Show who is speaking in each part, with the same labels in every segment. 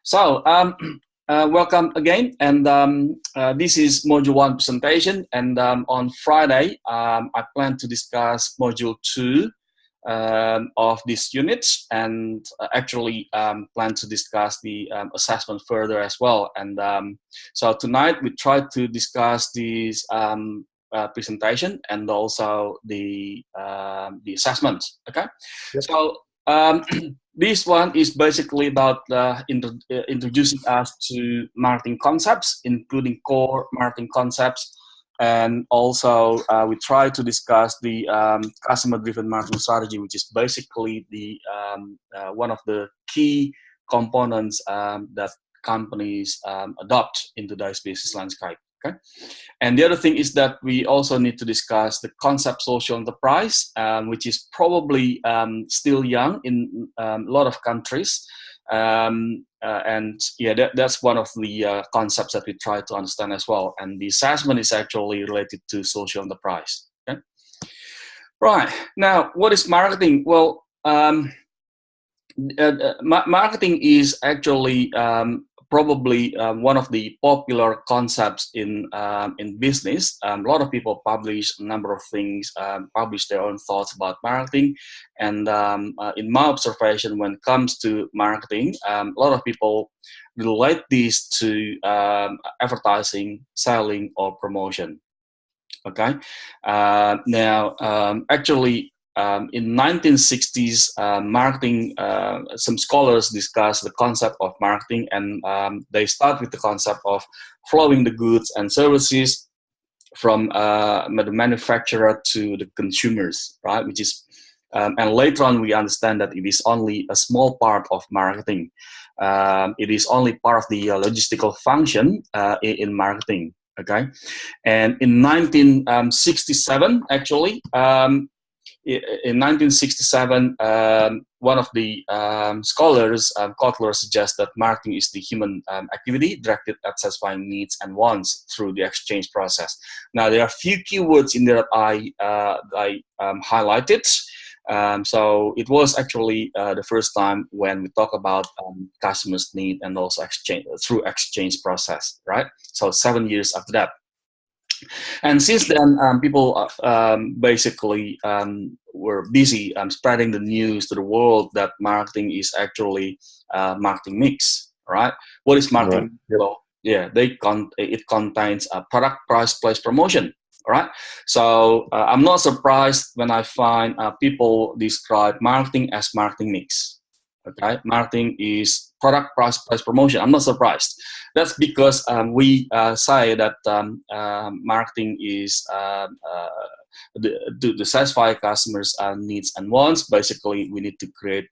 Speaker 1: So, welcome again, and this is Module 1 presentation, and on Friday, I plan to discuss Module 2 of this unit, and actually plan to discuss the assessment further as well. And so tonight, we try to discuss this presentation and also the assessment, okay?
Speaker 2: Yep.
Speaker 1: So, this one is basically about introducing us to marketing concepts, including core marketing concepts, and also we try to discuss the customer-driven marketing strategy, which is basically the one of the key components that companies adopt in today's business landscape. Okay, and the other thing is that we also need to discuss the concept social enterprise, which is probably still young in a lot of countries. And yeah, that's one of the concepts that we try to understand as well. And the assessment is actually related to social enterprise. Okay, right now, what is marketing? Well, marketing is actually probably one of the popular concepts in business. A lot of people publish a number of things, publish their own thoughts about marketing. And in my observation, when it comes to marketing, a lot of people relate this to advertising, selling, or promotion. Okay. Now, actually, in 1960s, marketing, some scholars discuss the concept of marketing, and they start with the concept of flowing the goods and services from the manufacturer to the consumers, right? Which is, and later on we understand that it is only a small part of marketing. It is only part of the logistical function in marketing. Okay, and in 1967, actually. In 1967, one of the scholars, Kotler, suggests that marketing is the human activity directed at satisfying needs and wants through the exchange process. Now, there are a few keywords in there that I highlighted. So it was actually the first time when we talk about customers' need and also exchange through exchange process, right? So 7 years after that. And since then, people basically were busy spreading the news to the world that marketing is actually marketing mix, right? What is marketing?
Speaker 2: Right. Yep.
Speaker 1: Well, yeah, it contains a product, price, place, promotion, right? So I'm not surprised when I find people describe marketing as marketing mix. Okay, marketing is product, price, place, promotion. I'm not surprised. That's because we say that marketing is to satisfy customers' needs and wants. Basically, we need to create,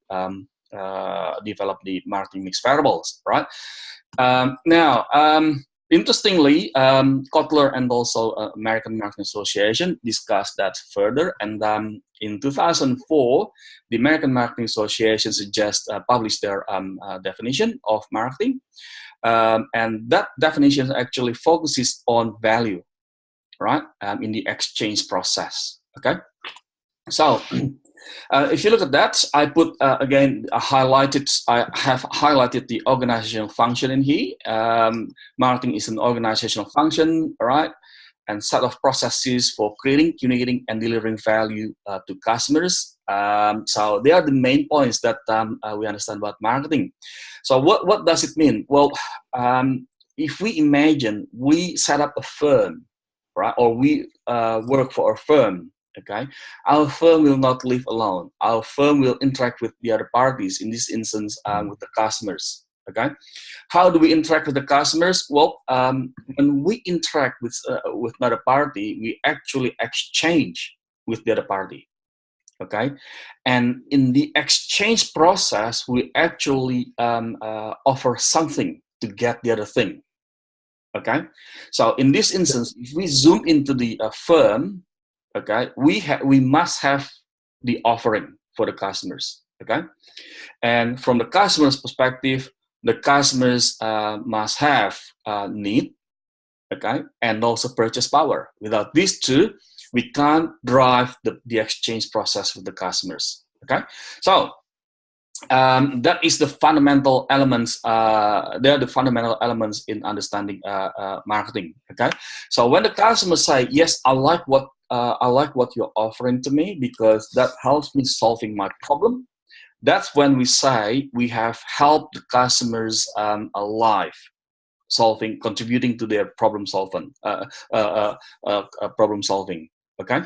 Speaker 1: develop the marketing mix variables, right? Now, interestingly, Kotler and also American Marketing Association discussed that further, and in 2004, the American Marketing Association published their definition of marketing, and that definition actually focuses on value, right, in the exchange process. Okay, so. If you look at that, I put again I have highlighted the organizational function in here. Marketing is an organizational function, right? And set of processes for creating, communicating, and delivering value to customers. So they are the main points that we understand about marketing. So what does it mean? Well, if we imagine we set up a firm, right, or we work for a firm. Okay, our firm will not live alone. Our firm will interact with the other parties. In this instance, with the customers. Okay, how do we interact with the customers? Well, when we interact with another party, we actually exchange with the other party. Okay, and in the exchange process, we actually offer something to get the other thing. Okay, so in this instance, if we zoom into the firm. Okay, we must have the offering for the customers. Okay, and from the customer's perspective, the customers must have need. Okay, and also purchase power. Without these two, we can't drive the exchange process with the customers. Okay, so that is the fundamental elements. They are the fundamental elements in understanding marketing. Okay, so when the customers say, "Yes, I like what you're offering to me because that helps me solving my problem," that's when we say we have helped the customers alive, solving, contributing to their problem solving. Okay,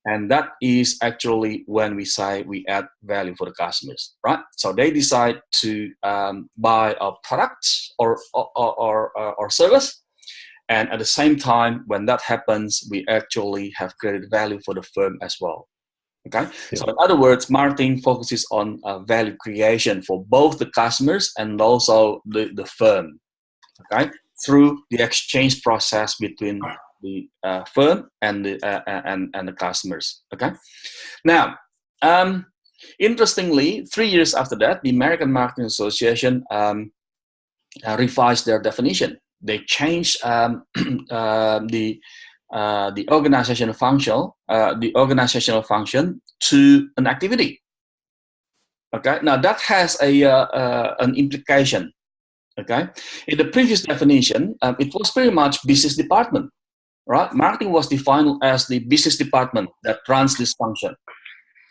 Speaker 1: and that is actually when we say we add value for the customers, right? So they decide to buy our product or service, and at the same time, when that happens, we actually have created value for the firm as well. Okay,
Speaker 2: Yeah.
Speaker 1: so in other words, marketing focuses on value creation for both the customers and also the firm. Okay, through the exchange process between the firm and the customers. Okay, now interestingly, 3 years after that, the American Marketing Association revised their definition. They changed the organizational function to an activity. Okay, now that has an implication. Okay, in the previous definition, it was pretty much business department, right? Marketing was defined as the business department that runs this function.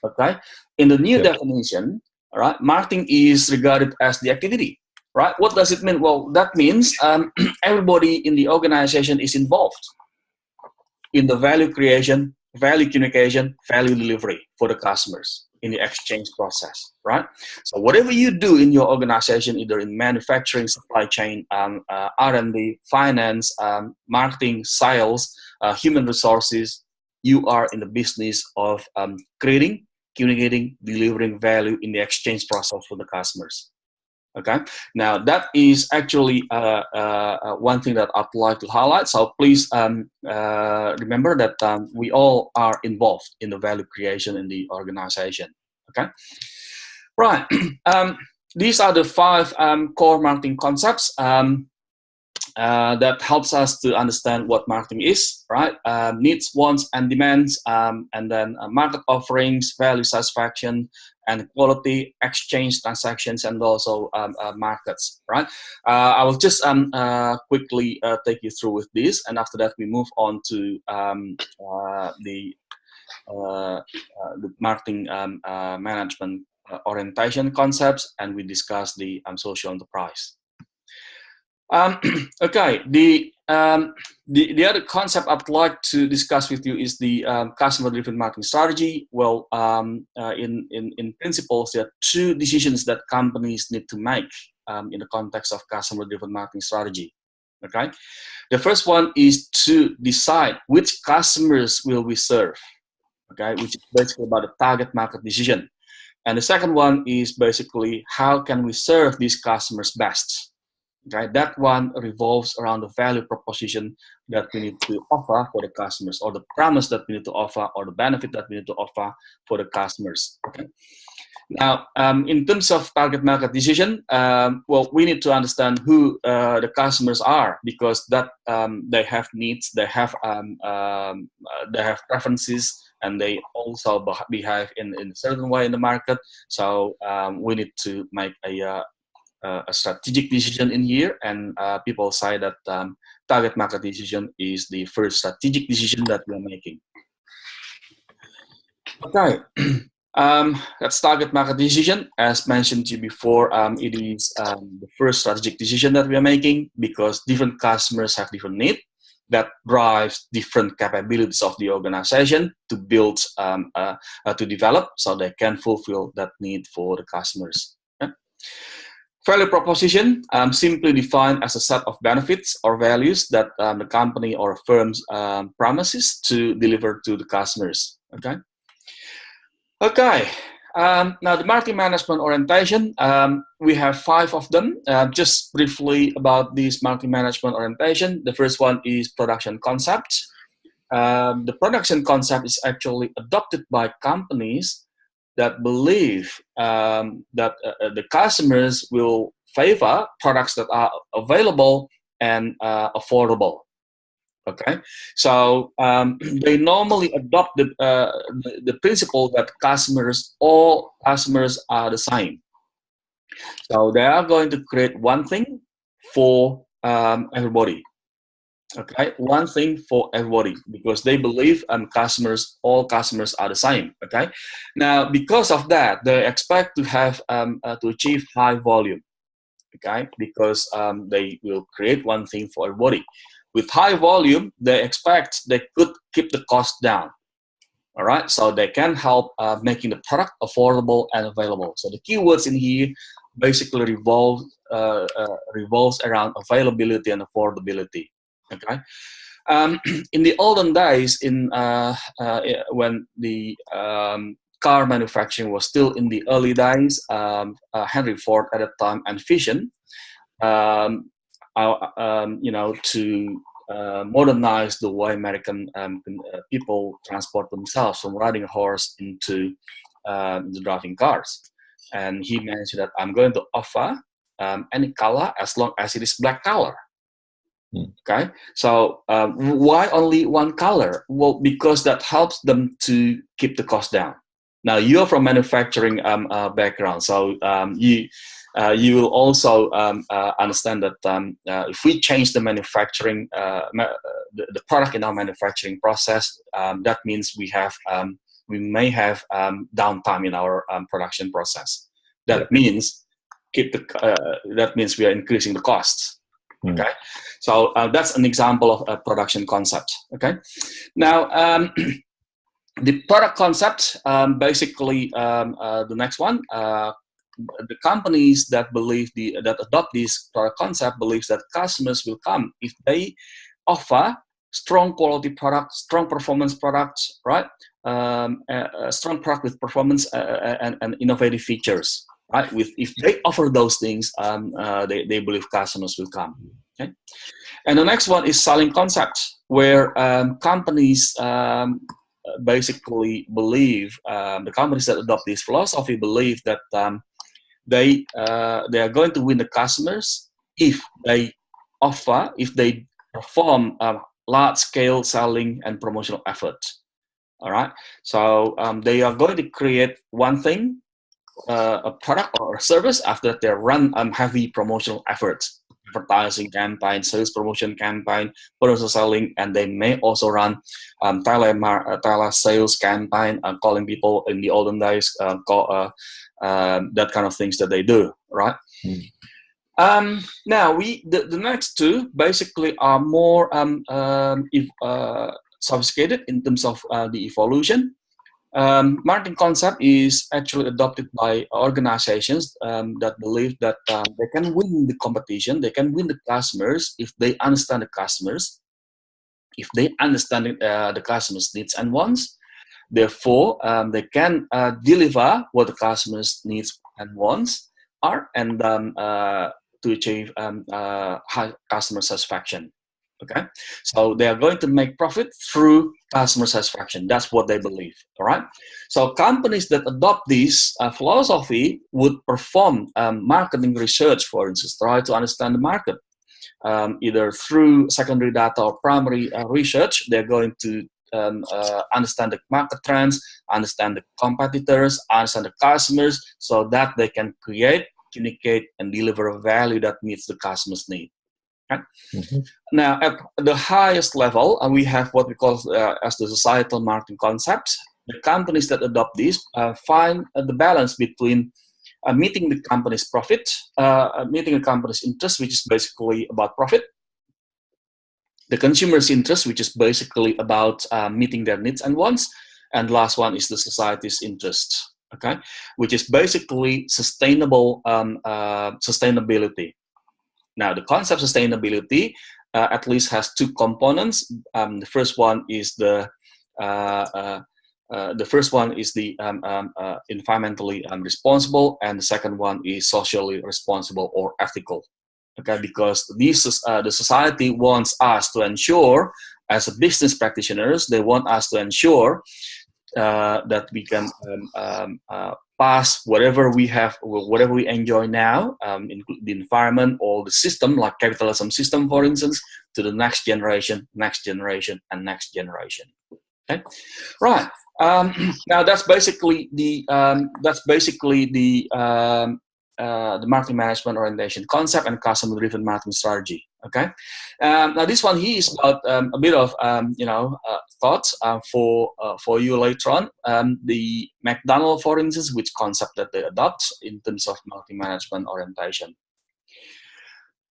Speaker 1: Okay, in the new definition, right, marketing is regarded as the activity, right? What does it mean? Well, that means everybody in the organization is involved in the value creation, value communication, value delivery for the customers in the exchange process, right? So whatever you do in your organization, either in manufacturing, supply chain, R&D, finance, marketing, sales, human resources, you are in the business of creating, communicating, delivering value in the exchange process for the customers. Okay, now that is actually one thing that I'd like to highlight. So please remember that we all are involved in the value creation in the organization. Okay, right. These are the 5 core marketing concepts that helps us to understand what marketing is, right? Needs, wants, and demands, and then market offerings, value satisfaction, and quality, exchange transactions, and also markets, right? I will just quickly take you through with this, and after that we move on to the marketing management orientation concepts, and we discuss the social enterprise. Okay, the other concept I'd like to discuss with you is the customer-driven marketing strategy. Well, in principles, there are 2 decisions that companies need to make in the context of customer-driven marketing strategy. Okay, the first one is to decide which customers will we serve. Okay, which is basically about the target market decision, and the second one is basically how can we serve these customers best. Okay, that one revolves around the value proposition that we need to offer for the customers, or the promise that we need to offer, or the benefit that we need to offer for the customers. Okay. Now, in terms of target market decision, well, we need to understand who the customers are, because that they have needs, they have preferences, and they also behave in a certain way in the market. So we need to make a strategic decision in here, and people say that target market decision is the first strategic decision that we're making. Okay, that's target market decision. As mentioned to you before, it is the first strategic decision that we are making, because different customers have different needs that drives different capabilities of the organization to build, to develop, so they can fulfill that need for the customers. Okay? Value proposition, simply defined as a set of benefits or values that the company or firm's promises to deliver to the customers. Okay. Okay. Now the marketing management orientation, we have 5 of them. Just briefly about this marketing management orientation. The first one is production concept. The production concept is actually adopted by companies that believe that the customers will favor products that are available and affordable. Okay, so they normally adopt the principle that all customers are the same. So they are going to create one thing for everybody. Okay, one thing for everybody, because they believe all customers are the same. Okay, now because of that, they expect to have to achieve high volume. Okay, because they will create one thing for everybody. With high volume, they expect they could keep the cost down. All right, so they can help making the product affordable and available. So the keywords in here basically revolves around availability and affordability. Okay, in the olden days, when the car manufacturing was still in the early days, Henry Ford at the time envisioned, to modernize the way American people transport themselves from riding a horse into the driving cars. And he mentioned that I'm going to offer any color as long as it is black color. Okay, so why only one color? Well, because that helps them to keep the cost down. Now you're from manufacturing background, so you will also understand that if we change the manufacturing, the product in our manufacturing process, that means we may have downtime in our production process. That means that means we are increasing the costs. Okay, so that's an example of a production concept. Okay, now the product concept, basically the next one. The companies that adopt this product concept believes that customers will come if they offer strong quality products, strong performance products, right? A strong product with performance and innovative features, right? If they offer those things, they believe customers will come. Okay, and the next one is selling concepts, where companies basically believe, the companies that adopt this philosophy believe that they are going to win the customers if they perform large-scale selling and promotional efforts. All right, so they are going to create one thing, a product or a service, after they run heavy promotional efforts, advertising campaign, sales promotion campaign, personal selling, and they may also run tele sales campaign, calling people in the olden days, that kind of things that they do, right? Now the next two basically are more sophisticated in terms of the evolution. Marketing concept is actually adopted by organizations that believe that they can win the competition, they can win the customers if they understand the customers, if they understand the customers' needs and wants. Therefore, they can deliver what the customers' needs and wants are, and to achieve high customer satisfaction. Okay, so they are going to make profit through customer satisfaction. That's what they believe. All right, so companies that adopt this philosophy would perform marketing research, for instance, try to understand the market, either through secondary data or primary research. They're going to understand the market trends, understand the competitors, understand the customers, so that they can create, communicate, and deliver a value that meets the customer's need. Okay? Now, at the highest level, we have what we call as the societal marketing concept. The companies that adopt this find the balance between meeting the company's profit, meeting the company's interest, which is basically about profit, the consumer's interest, which is basically about meeting their needs and wants, and last one is the society's interest, okay, which is basically sustainable sustainability. Now, the concept of sustainability at least has two components. The first one is the environmentally responsible, and the second one is socially responsible or ethical. Okay, because the society wants us to ensure, as a business practitioners, they want us to ensure that we can pass whatever we have, whatever we enjoy now, the environment or the system, like capitalism system, for instance, to the next generation, and next generation. Okay, right. Now that's basically the the marketing management orientation concept and customer-driven marketing strategy. Okay, now this one here is about a bit of thoughts for you later on. The McDonald's, for instance, which concept that they adopt in terms of marketing management orientation.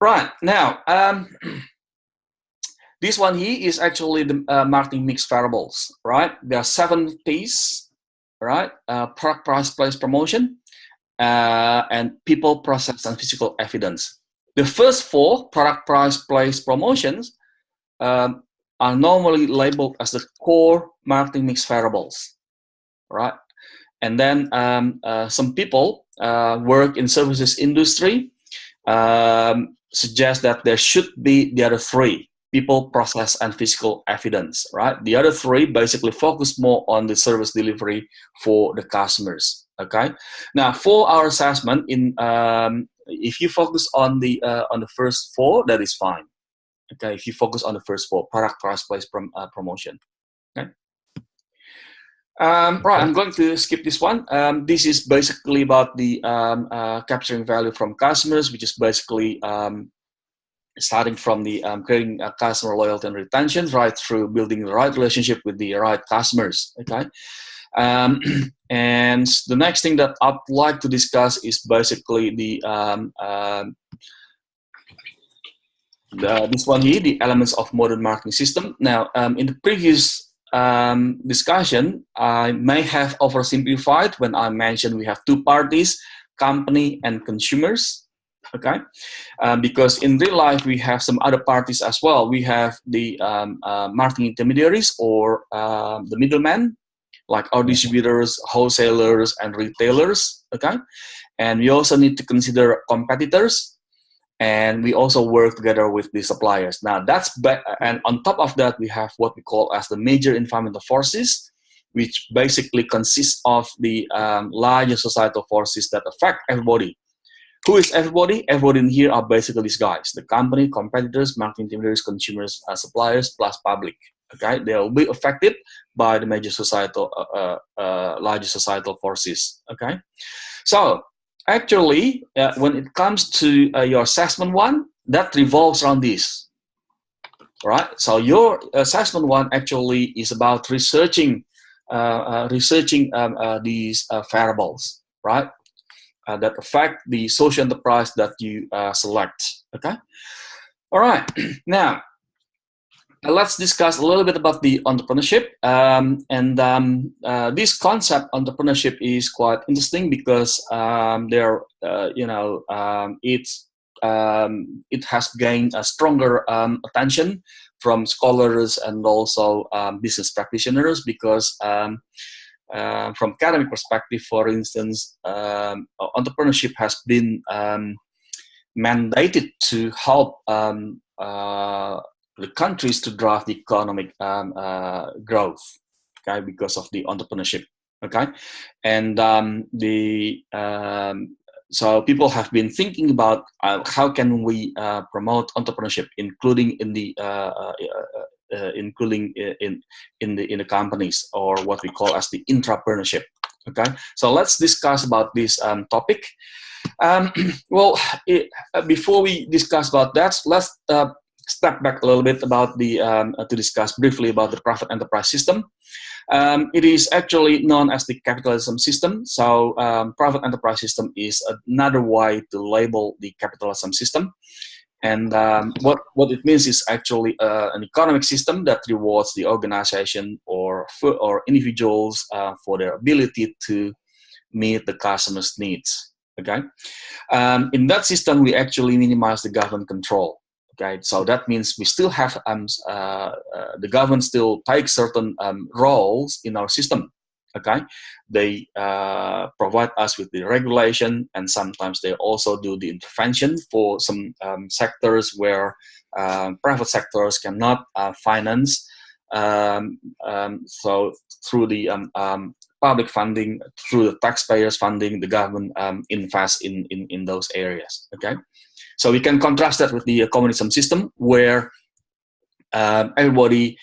Speaker 1: Right now, this one here is actually the marketing mix variables. Right, there are 7 P's. Right, product, price, place, promotion, and people, process, and physical evidence. The first 4, product, price, place, promotions, are normally labeled as the core marketing mix variables, right? And then some people work in services industry suggest that there should be the other 3, people, process, and physical evidence, right? The other 3 basically focus more on the service delivery for the customers. Okay. Now, for our assessment, if you focus on the first 4, that is fine. Okay. If you focus on the first 4, product, price, place, promotion. Okay. Right. I'm going to skip this one. This is basically about the capturing value from customers, which is basically starting from the creating customer loyalty and retention, right through building the right relationship with the right customers. Okay. And the next thing that I'd like to discuss is basically this one here, the elements of modern marketing system. Now, in the previous discussion, I may have oversimplified when I mentioned we have 2 parties, company and consumers. Okay, because in real life we have some other parties as well. We have the marketing intermediaries or the middlemen, like our distributors, wholesalers, and retailers. Okay, and we also need to consider competitors, and we also work together with the suppliers. Now and on top of that, we have what we call as the major environmental forces, which basically consists of the larger societal forces that affect everybody. Who is everybody? Everybody in here are basically these guys: the company, competitors, marketing intermediaries, consumers, suppliers, plus public. Okay, they will be affected by the major societal, larger societal forces. Okay, so actually, when it comes to your assessment 1, that revolves around this. Right. So your assessment 1 actually is about researching these variables. Right. That affect the social enterprise that you select. Okay. All right. Now, let's discuss a little bit about the entrepreneurship. This concept, entrepreneurship, is quite interesting because it has gained a stronger attention from scholars and also business practitioners because. From academic perspective, for instance, entrepreneurship has been mandated to help the countries to drive the economic growth, okay, because of the entrepreneurship, okay, and so people have been thinking about how can we promote entrepreneurship, including in the in the companies, or what we call as the intrapreneurship. Okay, so let's discuss about this topic. Before we discuss about that, let's step back a little bit about the to discuss briefly about the private enterprise system. It is actually known as the capitalism system. So private enterprise system is another way to label the capitalism system. And what it means is actually an economic system that rewards the organization or individuals for their ability to meet the customer's needs. Okay, in that system we actually minimize the government control. Okay, so that means we still have the government still takes certain roles in our system. Okay, they provide us with the regulation, and sometimes they also do the intervention for some sectors where private sectors cannot finance. So through the public funding, through the taxpayers' funding, the government invests in those areas. Okay, so we can contrast that with the communism system, where the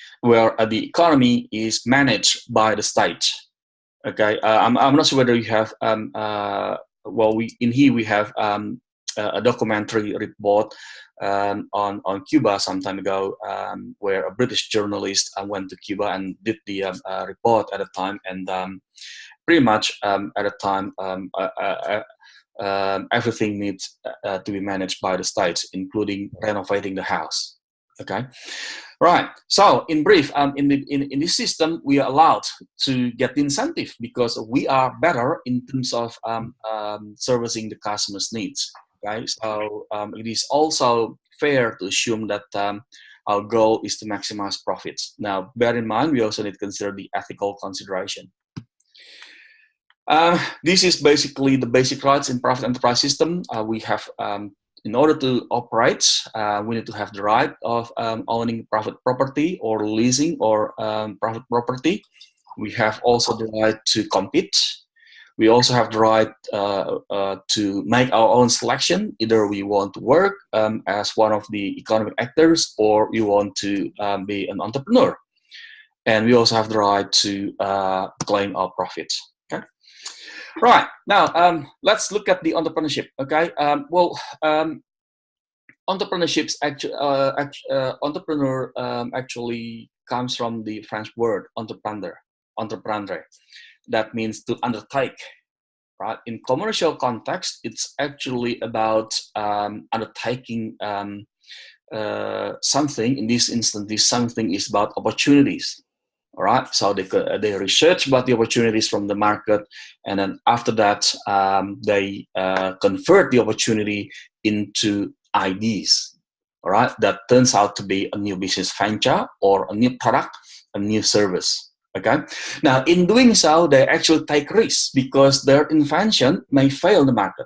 Speaker 1: economy is managed by the state. Okay, I'm not sure whether you have well, in here we have a documentary report on Cuba some time ago, where a British journalist went to Cuba and did the report at the time, and pretty much at the time everything needs to be managed by the states, including renovating the house. Okay, right. So in brief, in this system, we are allowed to get the incentive because we are better in terms of servicing the customer's needs. Okay, so it is also fair to assume that our goal is to maximize profits. Now, bear in mind, we also need to consider the ethical consideration. This is basically the basic rights in private enterprise system. We have, in order to operate, we need to have the right of owning private property or leasing or private property. We have also the right to compete. We also have the right to make our own selection. Either we want to work as one of the economic actors, or we want to be an entrepreneur. And we also have the right to claim our profits. Okay. Right, now let's look at the entrepreneurship. Okay, entrepreneurships entrepreneur actually comes from the French word entreprendre. That means to undertake. Right, in commercial context, it's actually about undertaking something. In this instance, this something is about opportunities. All right, so they research about the opportunities from the market, and then after that, they convert the opportunity into ideas. All right, that turns out to be a new business venture or a new product, a new service. Okay, now in doing so, they actually take risks because their invention may fail the market.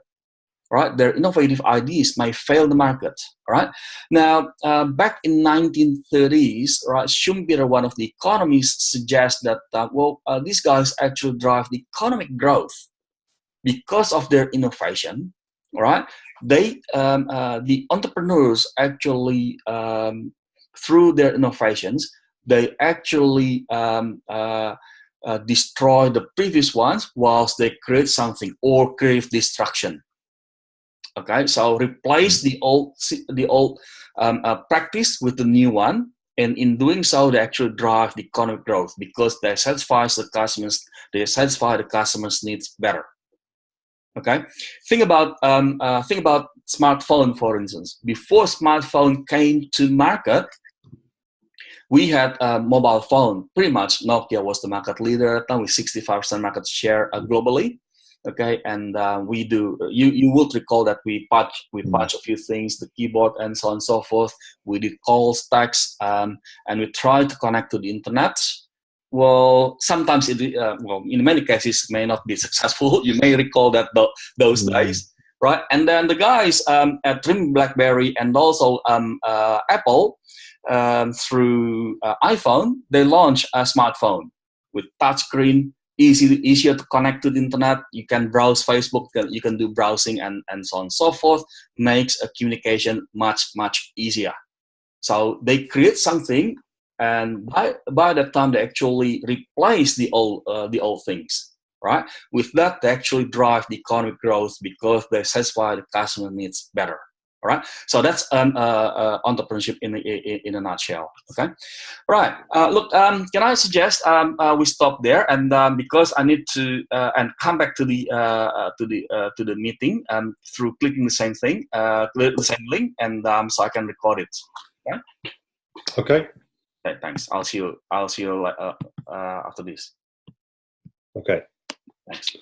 Speaker 1: Right, their innovative ideas may fail the market. Right, now back in 1930s, right, Schumpeter, one of the economists, suggests that these guys actually drive the economic growth because of their innovation. Right, they the entrepreneurs actually through their innovations, they actually destroy the previous ones whilst they create something or create destruction. Okay, so replace the old practice with the new one, and in doing so, they actually drive the economic growth because they satisfy the customers. They satisfy the customers' needs better. Okay, think about smartphone, for instance. Before smartphone came to market, we had a mobile phone. Pretty much, Nokia was the market leader with 65% market share globally. Okay, and we do. You would recall that we patch a few things, the keyboard and so on and so forth. We did calls, texts, and we tried to connect to the internet. Well, sometimes in many cases, it may not be successful. You may recall that those days, right? And then the guys at Dream BlackBerry and also Apple through iPhone, they launched a smartphone with touchscreen. Easier to connect to the internet. You can browse Facebook, you can do browsing and so on and so forth. Makes a communication much easier. So they create something, and by that time they actually replace the old things. Right? With that, they actually drive the economic growth because they satisfy the customer needs better. All right, so that's entrepreneurship in a nutshell. Okay, right. Look, can I suggest we stop there, and because I need to and come back to the meeting through clicking the same thing, click the same link, and so I can record it.
Speaker 2: Okay.
Speaker 1: Okay. Thanks. I'll see you after this.
Speaker 2: Okay.
Speaker 1: Thanks.